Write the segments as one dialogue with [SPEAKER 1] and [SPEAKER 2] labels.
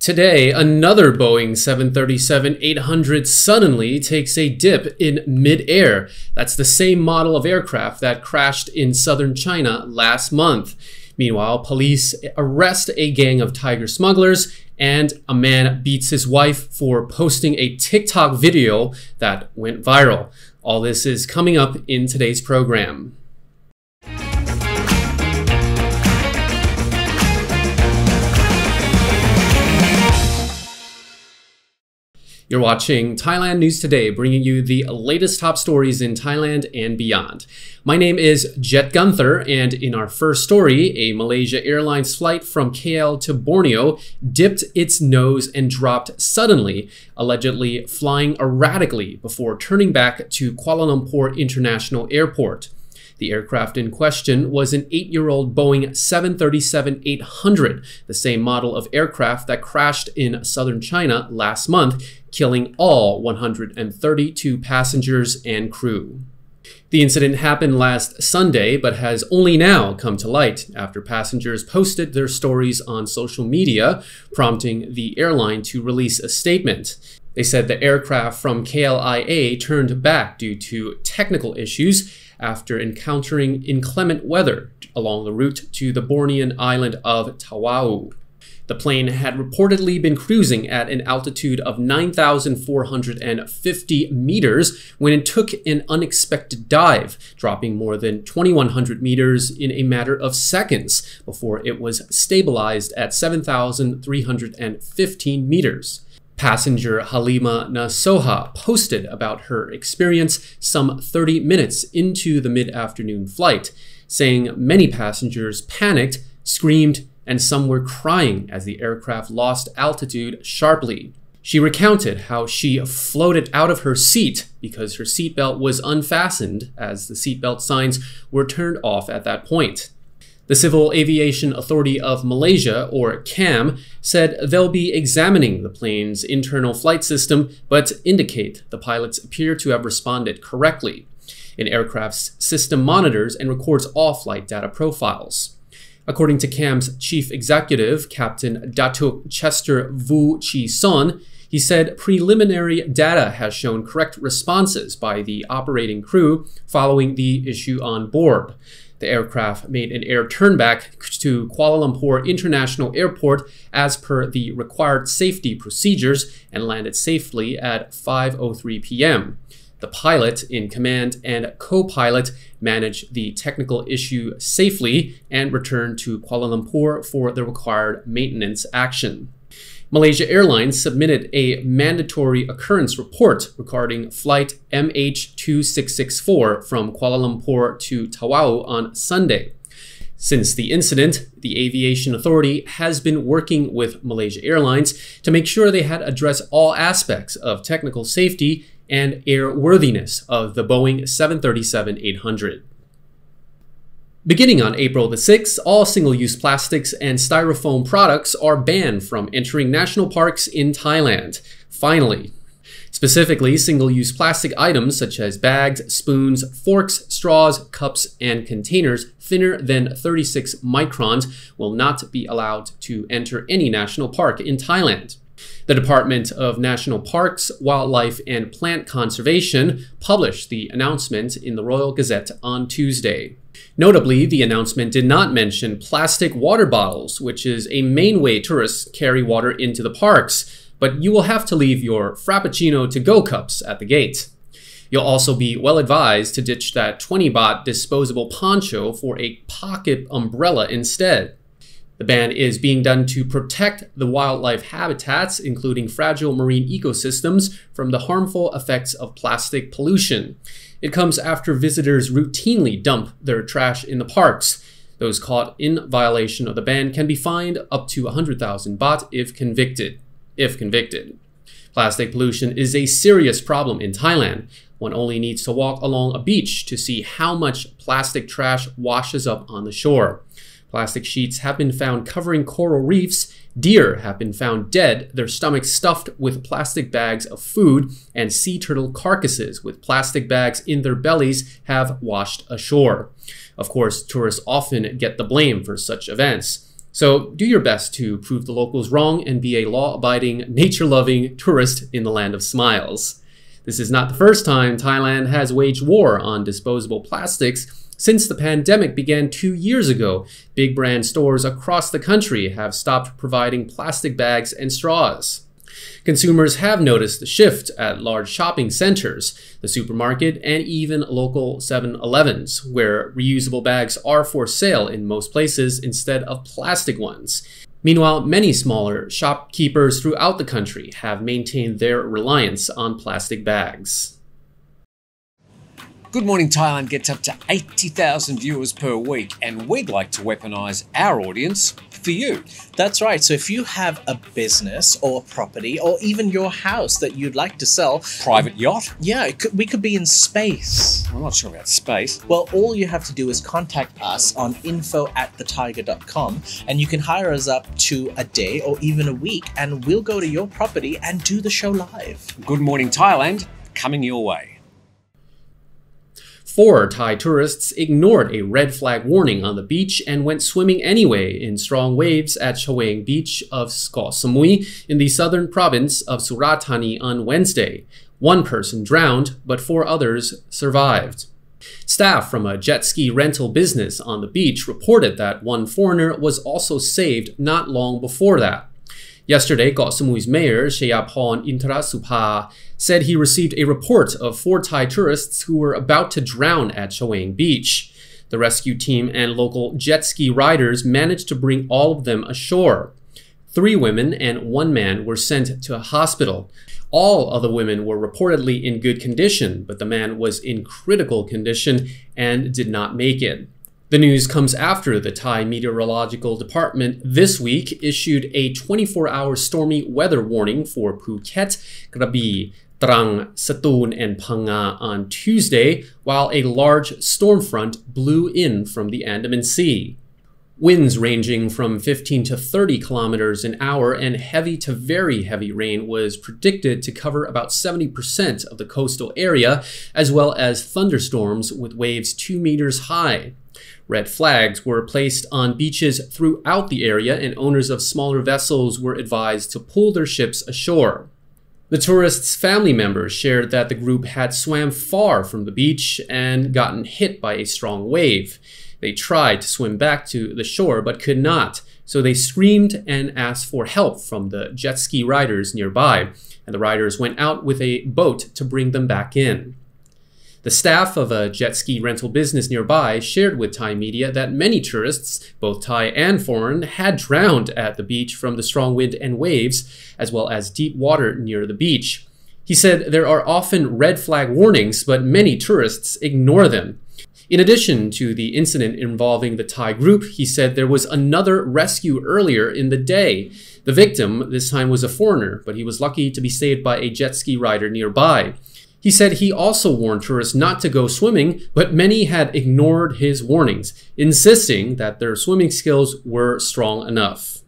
[SPEAKER 1] Today, another Boeing 737-800 suddenly takes a dip in mid-air. That's the same model of aircraft that crashed in southern China last month. Meanwhile, police arrest a gang of Thaiger smugglers, and a man beats his wife for posting a TikTok video that went viral. All this is coming up in today's program. You're watching Thailand News Today, bringing you the latest top stories in Thailand and beyond. My name is Jet Gunther, and in our first story, a Malaysia Airlines flight from KL to Borneo dipped its nose and dropped suddenly, allegedly flying erratically before turning back to Kuala Lumpur International Airport. The aircraft in question was an 8-year-old Boeing 737-800, the same model of aircraft that crashed in southern China last month, killing all 132 passengers and crew. The incident happened last Sunday, but has only now come to light after passengers posted their stories on social media, prompting the airline to release a statement. They said the aircraft from KLIA turned back due to technical issues after encountering inclement weather along the route to the Bornean island of Tawau. The plane had reportedly been cruising at an altitude of 9,450 meters when it took an unexpected dive, dropping more than 2,100 meters in a matter of seconds before it was stabilized at 7,315 meters. Passenger Halima Nasoha posted about her experience some 30 minutes into the mid-afternoon flight, saying many passengers panicked, screamed, and some were crying as the aircraft lost altitude sharply. She recounted how she floated out of her seat because her seatbelt was unfastened, as the seatbelt signs were turned off at that point. The Civil Aviation Authority of Malaysia, or CAM, said they'll be examining the plane's internal flight system, but indicate the pilots appear to have responded correctly. An aircraft's system monitors and records all flight data profiles. According to CAM's chief executive, Captain Datuk Chester Vu Chi Son, he said preliminary data has shown correct responses by the operating crew following the issue on board. The aircraft made an air turnback to Kuala Lumpur International Airport as per the required safety procedures and landed safely at 5:03 p.m. The pilot in command and co-pilot managed the technical issue safely and returned to Kuala Lumpur for the required maintenance action. Malaysia Airlines submitted a mandatory occurrence report regarding flight MH2664 from Kuala Lumpur to Tawau on Sunday. Since the incident, the Aviation Authority has been working with Malaysia Airlines to make sure they had addressed all aspects of technical safety and airworthiness of the Boeing 737-800. Beginning on April the 6th, all single-use plastics and styrofoam products are banned from entering national parks in Thailand. Finally. Specifically, single-use plastic items such as bags, spoons, forks, straws, cups, and containers thinner than 36 microns will not be allowed to enter any national park in Thailand. The Department of National Parks, Wildlife and Plant Conservation published the announcement in the Royal Gazette on Tuesday. Notably, the announcement did not mention plastic water bottles, which is a main way tourists carry water into the parks, but you will have to leave your Frappuccino to-go cups at the gate. You'll also be well advised to ditch that 20 baht disposable poncho for a pocket umbrella instead. The ban is being done to protect the wildlife habitats, including fragile marine ecosystems, from the harmful effects of plastic pollution. It comes after visitors routinely dump their trash in the parks. Those caught in violation of the ban can be fined up to 100,000 baht if convicted. Plastic pollution is a serious problem in Thailand. One only needs to walk along a beach to see how much plastic trash washes up on the shore. Plastic sheets have been found covering coral reefs, deer have been found dead, their stomachs stuffed with plastic bags of food, and sea turtle carcasses with plastic bags in their bellies have washed ashore. Of course, tourists often get the blame for such events. So do your best to prove the locals wrong and be a law-abiding, nature-loving tourist in the land of smiles. This is not the first time Thailand has waged war on disposable plastics. Since the pandemic began 2 years ago, big brand stores across the country have stopped providing plastic bags and straws. Consumers have noticed the shift at large shopping centers, the supermarket, and even local 7-Elevens, where reusable bags are for sale in most places instead of plastic ones. Meanwhile, many smaller shopkeepers throughout the country have maintained their reliance on plastic bags.
[SPEAKER 2] Good Morning Thailand gets up to 80,000 viewers per week, and we'd like to weaponize our audience for you.
[SPEAKER 3] That's right. So if you have a business or a property or even your house that you'd like to sell.
[SPEAKER 2] Private yacht?
[SPEAKER 3] Yeah, we could be in space.
[SPEAKER 2] I'm not sure about space.
[SPEAKER 3] Well, all you have to do is contact us on info@thethaiger.com, and you can hire us up to a day or even a week, and we'll go to your property and do the show live.
[SPEAKER 2] Good Morning Thailand, coming your way.
[SPEAKER 1] 4 Thai tourists ignored a red flag warning on the beach and went swimming anyway in strong waves at Chaweng Beach of Koh Samui in the southern province of Surat Thani on Wednesday. 1 person drowned, but 4 others survived. Staff from a jet ski rental business on the beach reported that 1 foreigner was also saved not long before that. Yesterday, Koh Samui's mayor, Shayapon Intarasupha, said he received a report of 4 Thai tourists who were about to drown at Chaweng Beach. The rescue team and local jet ski riders managed to bring all of them ashore. 3 women and 1 man were sent to a hospital. All other women were reportedly in good condition, but the man was in critical condition and did not make it. The news comes after the Thai Meteorological Department this week issued a 24-hour stormy weather warning for Phuket, Krabi, Trang, Satun, and Phang Nga on Tuesday, while a large storm front blew in from the Andaman Sea. Winds ranging from 15 to 30 kilometers an hour and heavy to very heavy rain was predicted to cover about 70% of the coastal area, as well as thunderstorms with waves 2 meters high. Red flags were placed on beaches throughout the area, and owners of smaller vessels were advised to pull their ships ashore. The tourists' family members shared that the group had swam far from the beach and gotten hit by a strong wave. They tried to swim back to the shore but could not, so they screamed and asked for help from the jet ski riders nearby, and the riders went out with a boat to bring them back in. The staff of a jet ski rental business nearby shared with Thai media that many tourists, both Thai and foreign, had drowned at the beach from the strong wind and waves, as well as deep water near the beach. He said there are often red flag warnings, but many tourists ignore them. In addition to the incident involving the Thai group, he said there was another rescue earlier in the day. The victim this time was a foreigner, but he was lucky to be saved by a jet ski rider nearby. He said he also warned tourists not to go swimming, but many had ignored his warnings, insisting that their swimming skills were strong enough.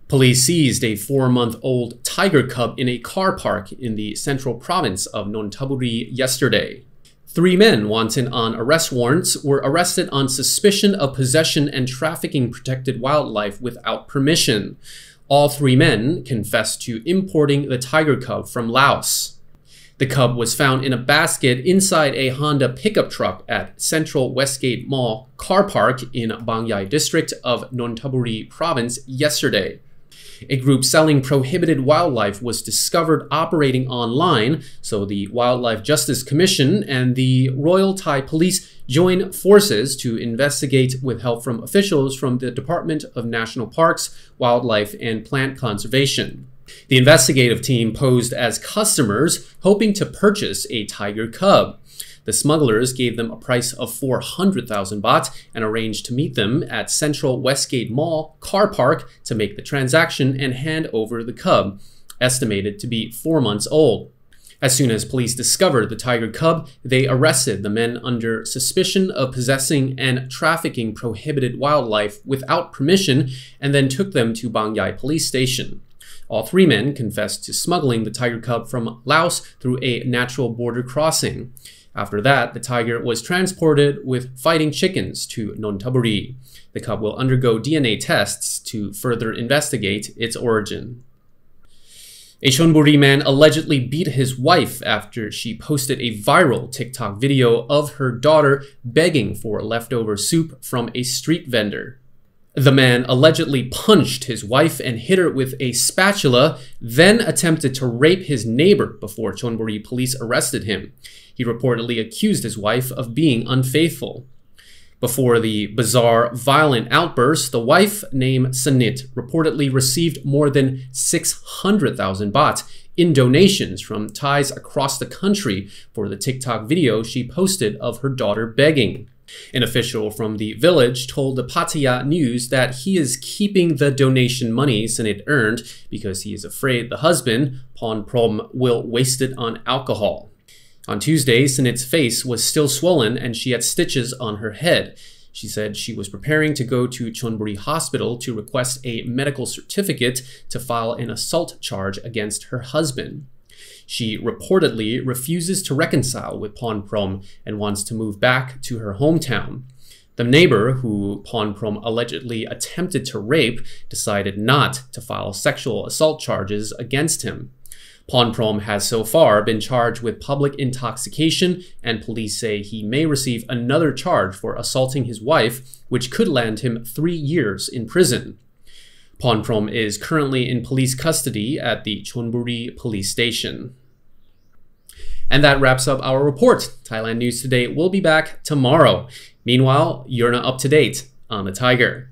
[SPEAKER 1] Police seized a 4-month-old tiger cub in a car park in the central province of Nonthaburi yesterday. 3 men wanted on arrest warrants were arrested on suspicion of possession and trafficking protected wildlife without permission. All 3 men confessed to importing the tiger cub from Laos. The cub was found in a basket inside a Honda pickup truck at Central Westgate Mall car park in Bang Yai district of Nonthaburi province yesterday. A group selling prohibited wildlife was discovered operating online, so the Wildlife Justice Commission and the Royal Thai Police joined forces to investigate with help from officials from the Department of National Parks, Wildlife, and Plant Conservation. The investigative team posed as customers hoping to purchase a tiger cub. The smugglers gave them a price of 400,000 baht and arranged to meet them at Central Westgate Mall car park to make the transaction and hand over the cub, estimated to be 4 months old. As soon as police discovered the tiger cub, they arrested the men under suspicion of possessing and trafficking prohibited wildlife without permission and then took them to Bang Yai police station. All 3 men confessed to smuggling the tiger cub from Laos through a natural border crossing. After that, the tiger was transported with fighting chickens to Nonthaburi. The cub will undergo DNA tests to further investigate its origin. A Chonburi man allegedly beat his wife after she posted a viral TikTok video of her daughter begging for leftover soup from a street vendor. The man allegedly punched his wife and hit her with a spatula, then attempted to rape his neighbor before Chonburi police arrested him. He reportedly accused his wife of being unfaithful. Before the bizarre, violent outburst, the wife, named Sanit, reportedly received more than 600,000 baht in donations from Thais across the country for the TikTok video she posted of her daughter begging. An official from the village told the Thailand News that he is keeping the donation money Sanit earned because he is afraid the husband, Ponprom, will waste it on alcohol. On Tuesday, Sanit's face was still swollen and she had stitches on her head. She said she was preparing to go to Chonburi Hospital to request a medical certificate to file an assault charge against her husband. She reportedly refuses to reconcile with Ponprom and wants to move back to her hometown. The neighbor, who Ponprom allegedly attempted to rape, decided not to file sexual assault charges against him. Ponprom has so far been charged with public intoxication, and police say he may receive another charge for assaulting his wife, which could land him 3 years in prison. Ponprom is currently in police custody at the Chonburi police station. And that wraps up our report. Thailand News Today will be back tomorrow. Meanwhile, you're not up to date on the Thaiger.